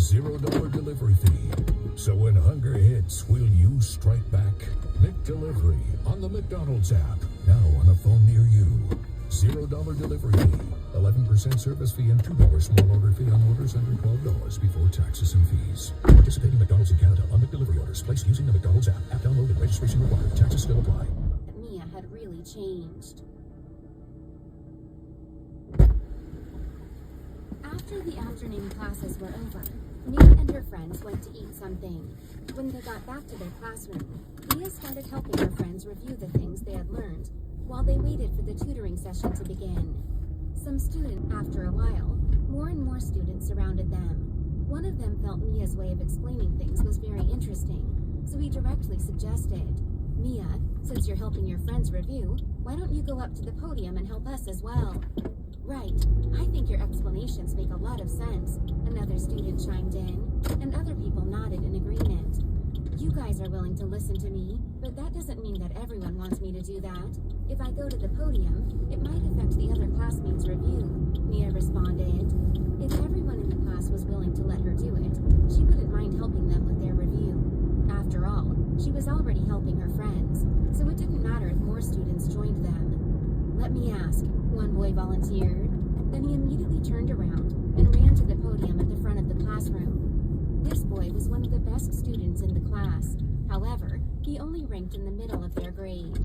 $0 delivery fee. So when hunger hits, will you strike back? McDelivery on the McDonald's app. Now on a phone near you. $0 delivery fee. 11% service fee and $2 small order fee on orders under $12 before taxes and fees. Participating McDonald's in Canada on McDelivery orders placed using the McDonald's app. App download and registration required. Taxes still apply. Mia had really changed. After the afternoon classes were over, Mia and her friends went to eat something. When they got back to their classroom, Mia started helping her friends review the things they had learned while they waited for the tutoring session to begin. Some students, after a while, more and more students surrounded them. One of them felt Mia's way of explaining things was very interesting, so he directly suggested, "Mia, since you're helping your friends review, why don't you go up to the podium and help us as well?" "Right, I think your explanations make a lot of sense," another student chimed in, and other people nodded in agreement. "You guys are willing to listen to me, but that doesn't mean that everyone wants me to do that. If I go to the podium, it might affect the other classmates' review," Mia responded. If everyone in the class was willing to let her do it, she wouldn't mind helping them with their review. After all, she was already helping her friends, so it didn't matter if more students joined them. "Let me ask," one boy volunteered. Then he immediately turned around and ran to the podium at the front of the classroom. This boy was one of the best students in the class. However, he only ranked in the middle of their grade.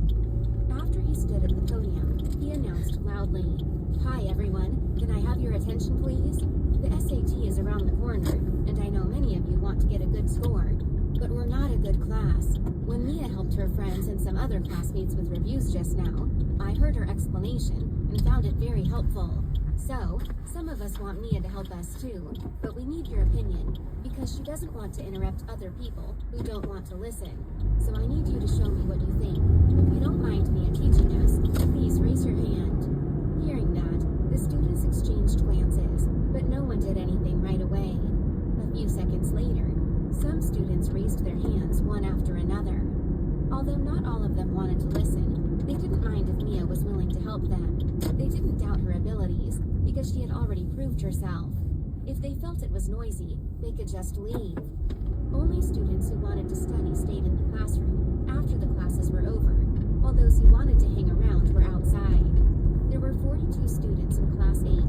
After he stood at the podium, he announced loudly, "Hi everyone, can I have your attention please? The SAT is around the corner, and I know many of you want to get a good score, but we're not a good class." When Mia helped her friends and some other classmates with reviews just now, I heard her explanation and found it very helpful. So, some of us want Mia to help us too, but we need your opinion, because she doesn't want to interrupt other people who don't want to listen. So I need you to show me what you think. If you don't mind Mia teaching us, please raise your hand. Hearing that, the students exchanged glances, but no one did anything right away. A few seconds later, some students raised their hands one after another. Although not all of them wanted to listen, they didn't mind if Mia was willing to help them. They didn't doubt her abilities, because she had already proved herself. If they felt it was noisy, they could just leave. Only students who wanted to study stayed in the classroom after the classes were over, while those who wanted to hang around were outside. There were 42 students in Class 8,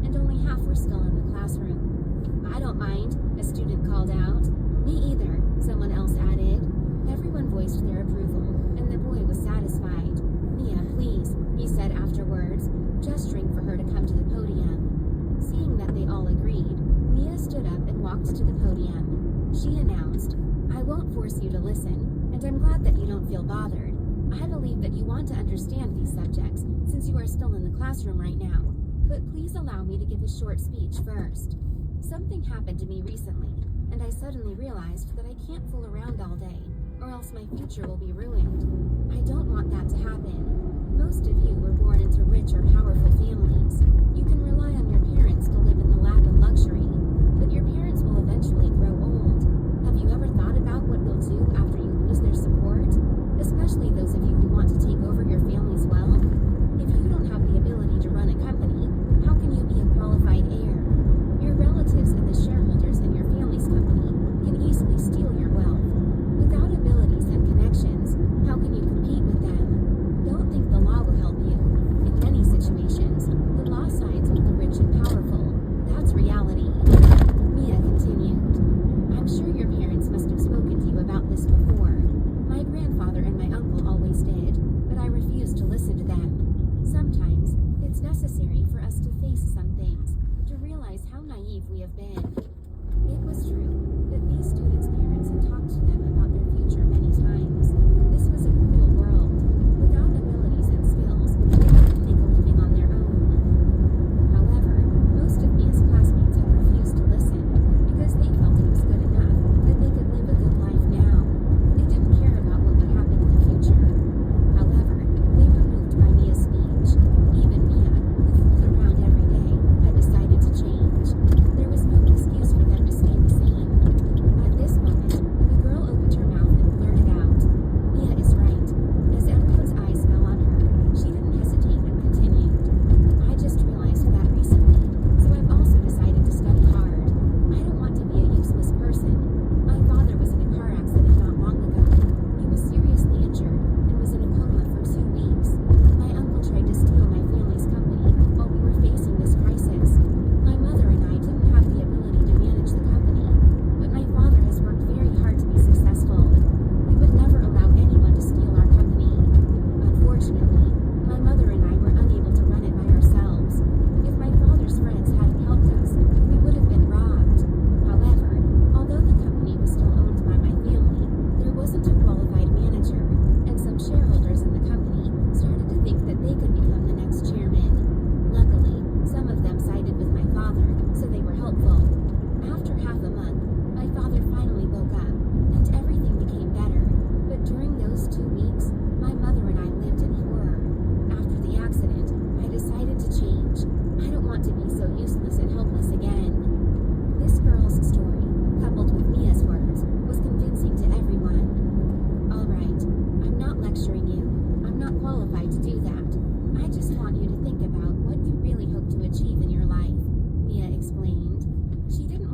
and only half were still in the classroom. "I don't mind," a student called out. "Me either," someone else added. Everyone voiced their approval, and the boy was satisfied. "Mia, please," he said afterwards, gesturing for her to come to the podium. Seeing that they all agreed, Mia stood up and walked to the podium. She announced, "I won't force you to listen, and I'm glad that you don't feel bothered. I believe that you want to understand these subjects since you are still in the classroom right now, but please allow me to give a short speech first. Something happened to me recently, and I suddenly realized that I can't fool around all day, or else my future will be ruined. I don't want that to happen. Most of you were born into rich or powerful families. You can rely on your parents to live in the lap of luxury, but your parents will eventually grow old. Have you ever thought about what you'll do after you lose their support? Especially those of you who want to take over your family's wealth? If you don't have the ability to run a company, how can you be a qualified heir? Your relatives and the shareholders in your family's company can easily steal your wealth. Without abilities and connections, how can you compete with them? Don't think the law will help you. In many situations, the law sides with the rich and powerful. That's reality."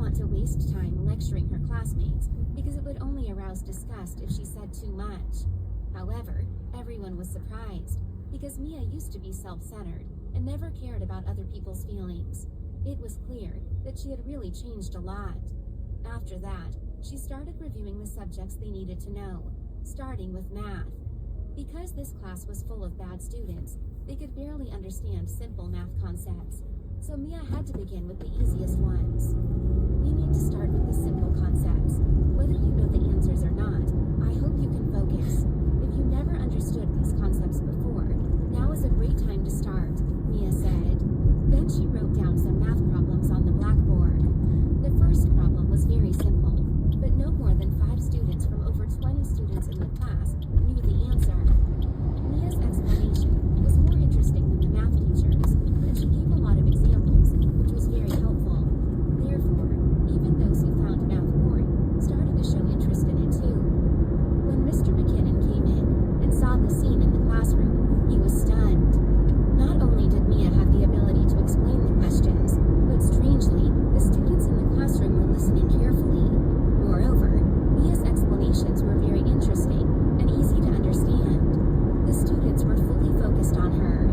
want to waste time lecturing her classmates because it would only arouse disgust if she said too much. However, everyone was surprised because Mia used to be self-centered and never cared about other people's feelings. It was clear that she had really changed a lot. After that, she started reviewing the subjects they needed to know, starting with math. Because this class was full of bad students, they could barely understand simple math concepts, so Mia had to begin with the easiest ones. You need to start with the simple concepts. Whether you know the answers or not, I hope you can focus. If you never understood these concepts before, now is a great time to start, Mia said. Then she wrote down some math problems on the blackboard. The first problem was very simple, but no more than 5 students from over 20 students in the class knew the answer. Mia's explanation was more interesting than the math teacher's, and she gave a lot of examples, which was very helpful. Therefore, even those who found math boring started to show interest in it too. When Mr. McKinnon came in and saw the scene in the classroom, he was stunned. Not only did Mia have the ability to explain the questions, but strangely, the students in the classroom were listening carefully. Moreover, Mia's explanations were very interesting and easy to understand. The students were fully focused on her.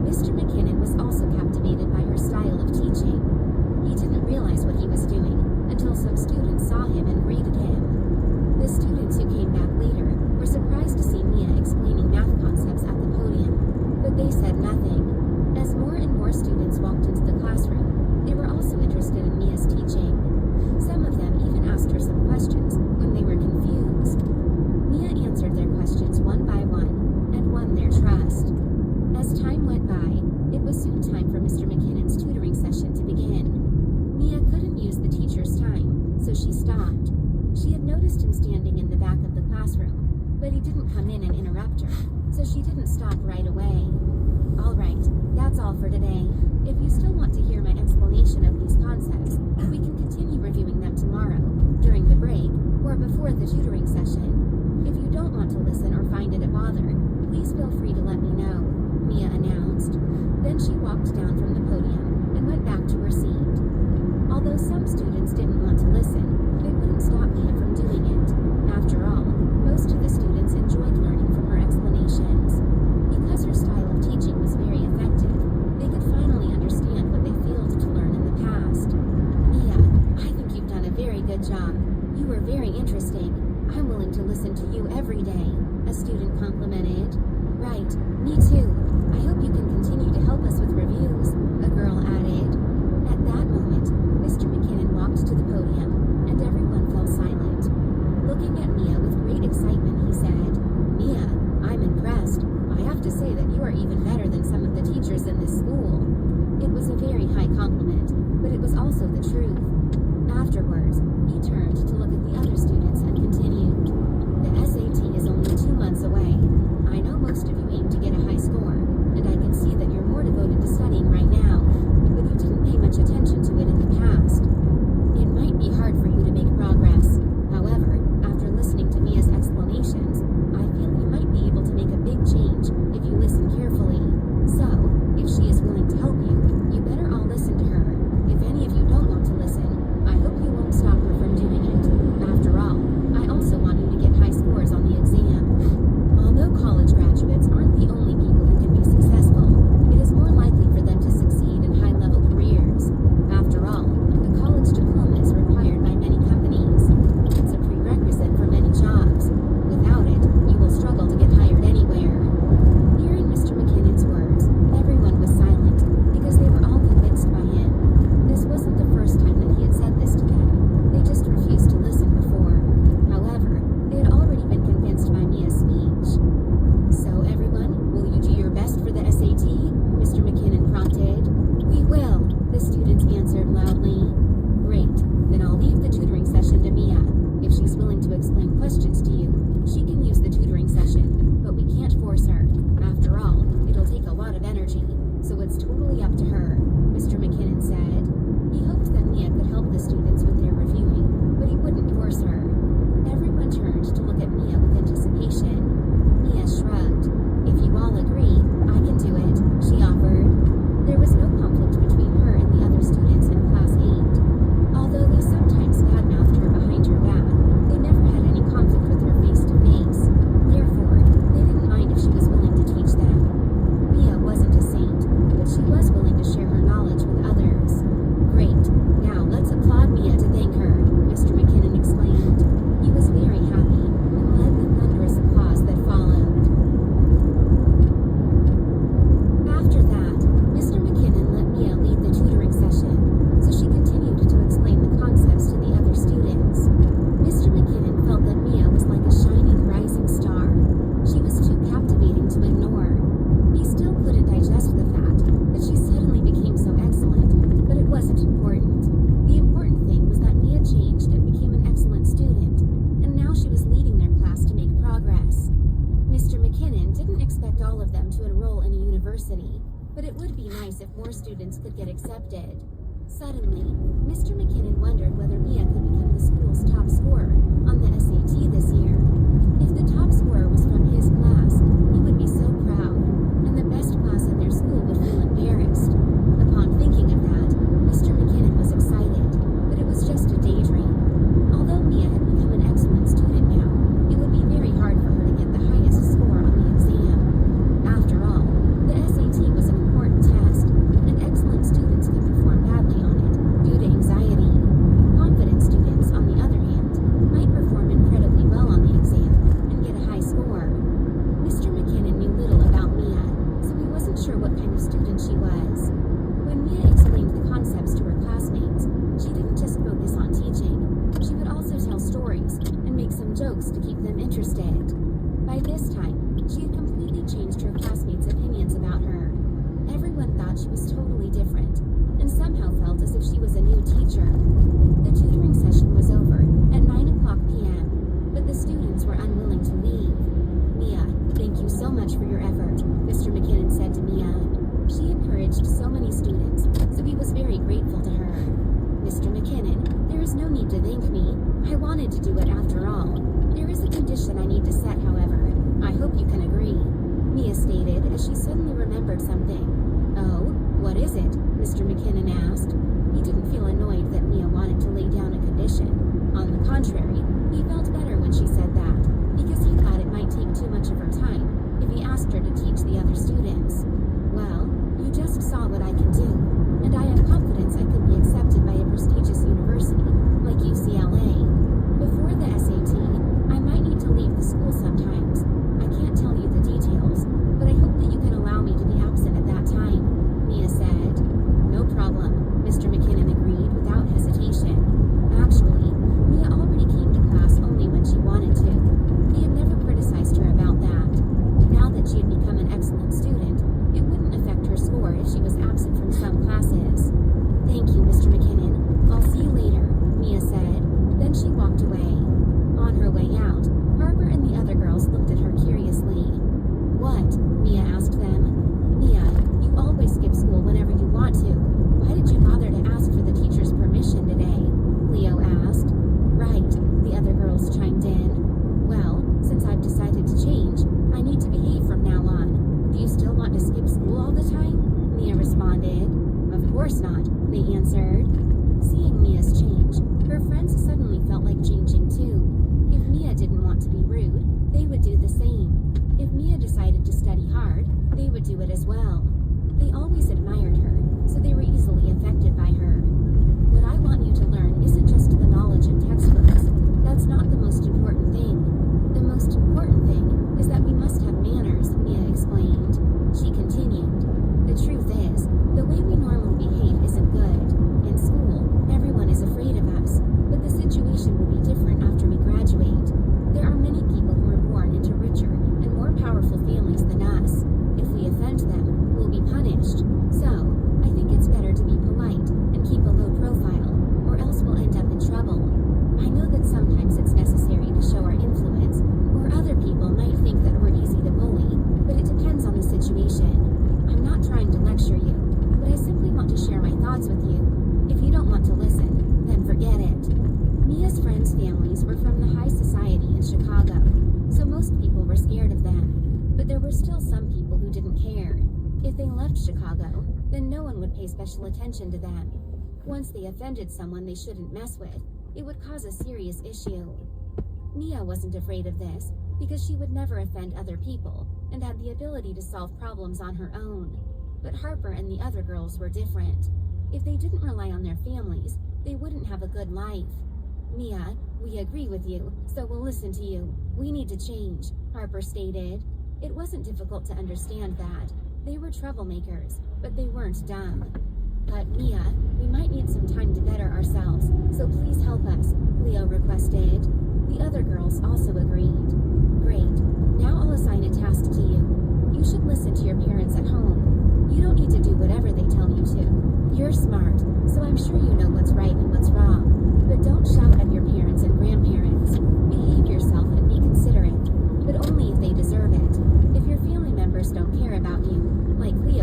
Mr. McKinnon was also captivated by her style of teaching. He didn't realize what he was doing until some students saw him and greeted him. The students who came back later were surprised to see Mia explaining math concepts at the podium, but they said nothing. As more and more students walked into the classroom, they were also interested in Mia's teaching. Some of them even asked her some questions when they were confused. Mia answered their questions one by one and won their trust. As time went by, it was soon time for Mr. McKinnon's tutoring session to begin. Mia couldn't use the teacher's time, so she stopped. She had noticed him standing in the back of the classroom, but he didn't come in and interrupt her, so she didn't stop right away. Alright, that's all for today. If you still want to hear my explanation of these concepts, we can continue reviewing them tomorrow, during the break, or before the tutoring session. If you don't want to listen or find it a bother, please feel free to let me know, Mia announced. Then she walked down from the podium and went back to her seat. Although some students didn't want to listen, it wouldn't stop Mia from doing it. After all, most of the students enjoyed learning from her explanations. Because her style of teaching was very effective, they could finally understand what they failed to learn in the past. Mia, I think you've done a very good job. You were very interesting. I'm willing to listen to you every day, a student complimented. Right, me too. I hope you can continue to help us with reviews, a girl added. At that moment, Mr. McKinnon walked to the podium, and everyone fell silent. Looking at Mia with great excitement, he said, Mia, I'm impressed. I have to say that you are even better than some of the teachers in this school. It was a very high compliment, but it was also the truth. Afterwards, he turned to look at the other students and continued. The SAT is only 2 months away. I know most of you aim to get a high score, and I can see that you're more devoted to studying right now, but you didn't pay much attention to it in the past. It might be hard for you to make progress. However, after listening to Mia's explanations, I feel you might be able to make a big change if you listen carefully. So, if she is willing to help you, you better all listen to her. If any of you don't want to listen, I hope you won't stop her from doing it. After all, I also university, but it would be nice if more students could get accepted. Suddenly, Mr. McKinnon wondered whether Mia could become the school's top scorer on the SAT this year. If the top scorer was from his class, he would be so proud, and the best class in their school would feel embarrassed. Upon thinking of that, Mr. McKinnon was excited, but it was just a daydream. Although Mia had become an excellent student now, it would be very hard for her to get the highest score on the exam. After all, the SAT was an important test, and excellent students could perform badly on it due to anxiety. Confident students, on the other hand, might perform incredibly well on the exam and get a high score. Mr. McKinnon knew little about Mia, so he wasn't sure what kind of student she was. When Mia explained the concepts to her classmates, she didn't just focus on teaching. She would also tell stories and make some jokes to keep them interested. By this time, she had completely changed her classmates' opinions about her. Everyone thought she was totally different, and somehow felt as if she was a new teacher. The tutoring session was over at 9 p.m., but the students were unwilling to leave. "Mia, thank you so much for your effort," Mr. McKinnon said to Mia. She encouraged so many students, so he was very grateful to her. "Mr. McKinnon, there is no need to thank me. I wanted to do it after all. There is a condition I need to set, however. I hope you can agree," Mia stated as she suddenly remembered something. "Oh, what is it?" Mr. McKinnon asked. He didn't feel annoyed that Mia wanted to lay down a condition. On the contrary, he felt better when she said that, because he thought it might take too much of her time if he asked her to teach the other students. "Well, you just saw what I can do, and I have confidence I could be accepted by a prestigious university like UCLA. Before the SAT, I might need to leave the school sometimes. I can't tell you the details, but I hope that you can allow me to be absent at that time," Mia said. "No problem," Mr. McKinnon agreed without hesitation. Actually, Mia already came to class only when she wanted to. He had never criticized her about that. Now that she had become an excellent student, it wouldn't affect her score if she was absent from some classes. "Thank you, Mr. McKinnon. I'll see you later," Mia said. Then she walked away. On her way out, Harper and the other girls looked at her curiously. "What?" Mia asked them. "Mia, you always skip school whenever you want to. Why did you bother to ask for the teacher's permission today?" Leo asked. "Right," the other girls chimed in. "Well, since I've decided to change, I need to behave from now on. Do you still want to skip school all the time?" Mia responded. "Of course not," they answered. Seeing Mia's change, her friends suddenly felt like changing too. If Mia didn't want to be rude, they would do the same. If Mia decided to study hard, they would do it as well. They always admired her, so they were easily affected by her. "What I want you to learn isn't just the knowledge in textbooks. That's not the most important thing. The most important thing is that we must have manners," Mia explained. She continued, "The truth is, the way we normally behave isn't good. In school, everyone is afraid of us, but the situation will be different after we graduate. There are many people who are born into richer and more powerful families than us. If we offend them, we'll be punished. So, I think it's better to be polite and keep a low profile, or else we'll end up in trouble. I know that sometimes it's necessary to show our influence, or other people might think that we're easy to bully, but it depends on the situation. I'm not trying to lecture you, but I simply want to share my thoughts with you. If you don't want to listen, then forget it." Mia's friends' families were from the high society in Chicago, so most people were scared of them. But there were still some people who didn't care. If they left Chicago, then no one would pay special attention to them. Once they offended someone they shouldn't mess with, it would cause a serious issue. Mia wasn't afraid of this, because she would never offend other people, and had the ability to solve problems on her own. But Harper and the other girls were different. If they didn't rely on their families, they wouldn't have a good life. "Mia, we agree with you, so we'll listen to you. We need to change," Harper stated. It wasn't difficult to understand that. They were troublemakers, but they weren't dumb. "But Mia, we might need some time to better ourselves, so please help us," Leo requested. The other girls also agreed. "Great. Now I'll assign a task to you. You should listen to your parents at home. You don't need to do whatever they tell you to. You're smart, so I'm sure you know what's right and what's wrong. But don't shout at your parents and grandparents. Behave yourself and be considerate, but only if they deserve it. If your family members don't care about you, like Leo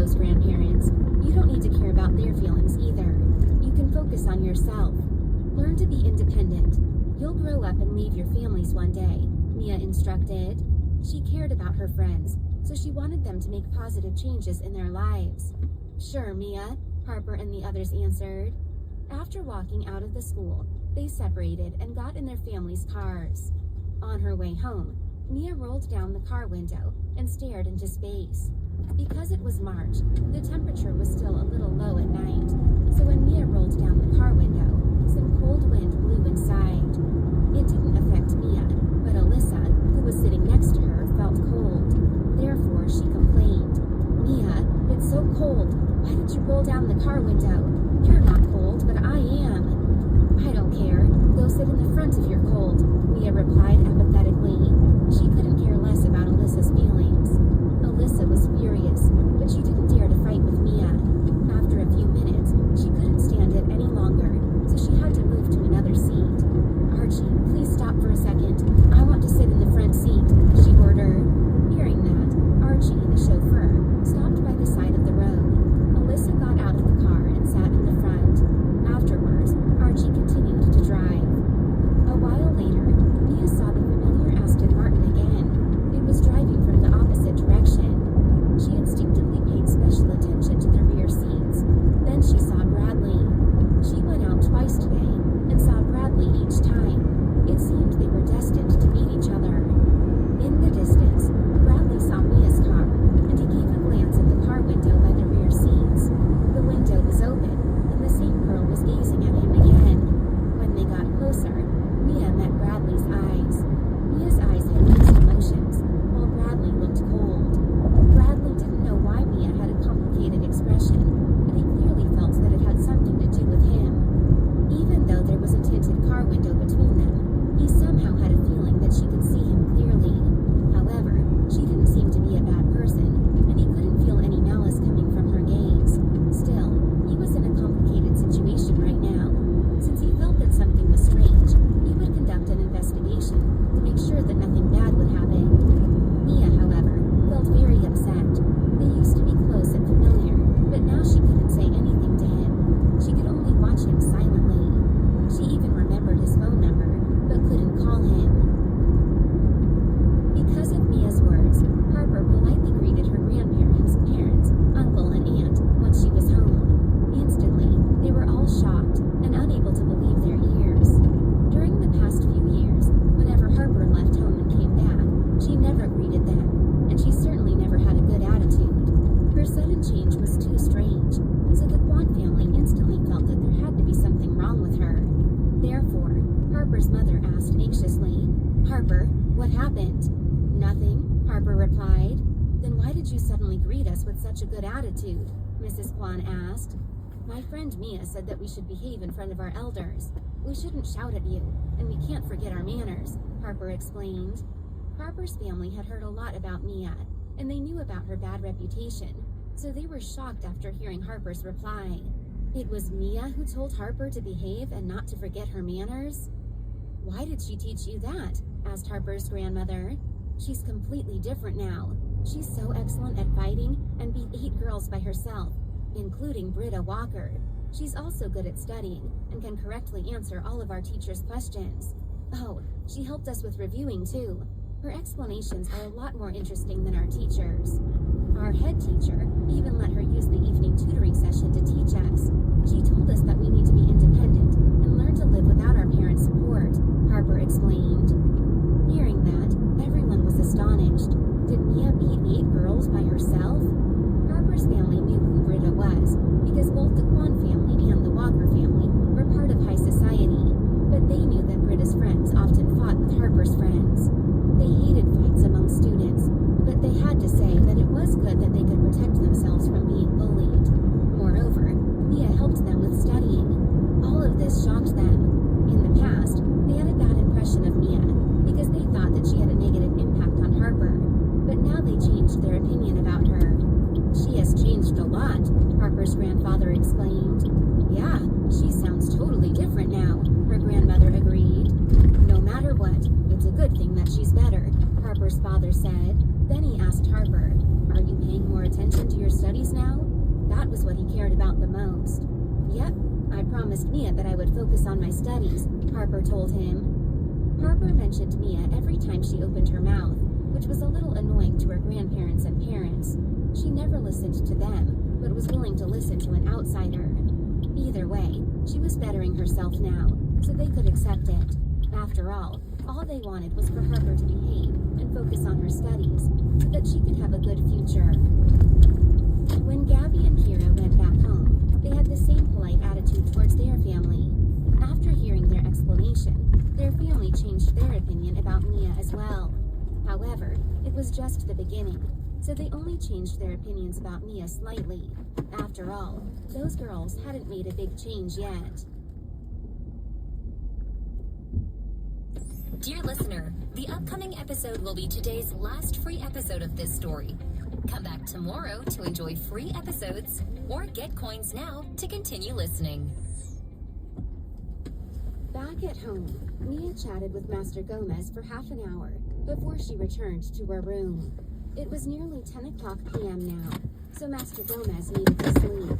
independent. You'll grow up and leave your families one day, Mia instructed. She cared about her friends, so she wanted them to make positive changes in their lives. Sure, Mia, Harper and the others answered. After walking out of the school, they separated and got in their families' cars. On her way home, Mia rolled down the car window and stared into space. Because it was March, the temperature was still a little low at night, so when Mia rolled down the car window, some cold wind blew inside. It didn't affect Mia, but Alyssa, who was sitting next to her, felt cold. Therefore, she complained, "Mia, it's so cold. Why did you roll down the car window? You're not cold, but I am." "I don't care. Go sit in the front if you're cold," Mia replied apathetically. She couldn't care less about Alyssa's feelings. Alyssa was furious, but she didn't dare to fight with Mia. After a few minutes, she couldn't stand it any longer, so she had to move to another seat. "Archie, please stop for a second. I want to sit in the front seat," she ordered. Hearing that, Archie, the chauffeur, stopped by the side of the road. Alyssa got out of the car and sat in the front. Afterwards, Archie continued to drive. A while later, Mia saw the familiar Aston Martin again. It was driving from the opposite direction. She instinctively paid special attention to the rear seats. Then she saw Bradley. She went out twice today and saw Bradley each time. It seemed they were destined to meet each other. In the distance, Bradley saw Mia's car, and he gave a glance at the car window by the rear seats. The window was open, and the same girl was gazing at him again. When they got closer, Mia met Bradley's eyes. Mia's eyes had mixed emotions, while Bradley looked cold. Bradley didn't know why Mia had a complicated expression, but he clearly felt that it had something to do with him. Even though there was a tinted car window between them, he somehow had a feeling that she could see him clearly. However, she didn't seem to be a bad person, and he couldn't feel any malice coming from her gaze. Still, he was in a complicated situation right now. Since he felt that something was strange, he would conduct an investigation to make sure that nothing bad would happen. Mia, however, felt very upset. They used to be close and familiar, but now she couldn't say anything to him. She could only watch him silently. She even remembered his phone number, but couldn't call him. Because of Mia's words, Harper politely greeted her grandparents, parents, uncle, and aunt once she was home. Instantly, they were all shocked and unable to believe their ears. During the past few years, whenever Harper left home and came back, she never greeted them, and she certainly never had a good attitude. Her sudden change was too strange, so the Quan family instantly felt that there had to be something wrong with her. Therefore, Harper's mother asked anxiously, "Harper, what happened?" "Nothing," Harper replied. "Then why did you suddenly greet us with such a good attitude?" Mrs. Quan asked. "My friend Mia said that we should behave in front of our elders. We shouldn't shout at you, and we can't forget our manners," Harper explained. Harper's family had heard a lot about Mia, and they knew about her bad reputation, so they were shocked after hearing Harper's reply. It was Mia who told Harper to behave and not to forget her manners? "Why did she teach you that?" asked Harper's grandmother. "She's completely different now. She's so excellent at fighting and beat 8 girls by herself, including Britta Walker. She's also good at studying and can correctly answer all of our teacher's questions. Oh, she helped us with reviewing too. Her explanations are a lot more interesting than our teachers. Our head teacher even let her use the evening tutoring session to teach us. She told us that we need to be independent and learn to live without our parents' support," Harper explained. Hearing that, everyone was astonished. Did Mia beat 8 girls by herself? Harper's family knew who Britta was, because both the Quan family and the Walker family were part of high society, but they knew that Britta's friends often fought with Harper's friends. They hated fights among students, but they had to say that it was good that they could protect themselves from being bullied. Moreover, Mia helped them with studying. All of this shocked them. In the past, they had a bad impression of Mia, because they thought that she had a negative impact on Harper, but now they changed their opinion about her. "She has changed a lot," Harper's grandfather exclaimed. "Yeah, she sounds totally different now," her grandmother agreed. "No matter what, it's a good thing that she's better," Harper's father said. Then he asked Harper, "Are you paying more attention to your studies now?" That was what he cared about the most. "Yep, I promised Mia that I would focus on my studies, Harper told him. Harper mentioned Mia every time she opened her mouth, which was a little annoying to her grandparents and parents. She never listened to them, but was willing to listen to an outsider. Either way, she was bettering herself now, so they could accept it. After all they wanted was for Harper to behave and focus on her studies, so that she could have a good future. When Gabby and Kira went back home, they had the same polite attitude towards their family. After hearing their explanation, their family changed their opinion about Mia as well. However, it was just the beginning, so they only changed their opinions about Mia slightly. After all, those girls hadn't made a big change yet. Dear listener, the upcoming episode will be today's last free episode of this story. Come back tomorrow to enjoy free episodes or get coins now to continue listening. Back at home, Mia chatted with Master Gomez for half an hour before she returned to her room. It was nearly 10 o'clock p.m. now, so Master Gomez needed to sleep.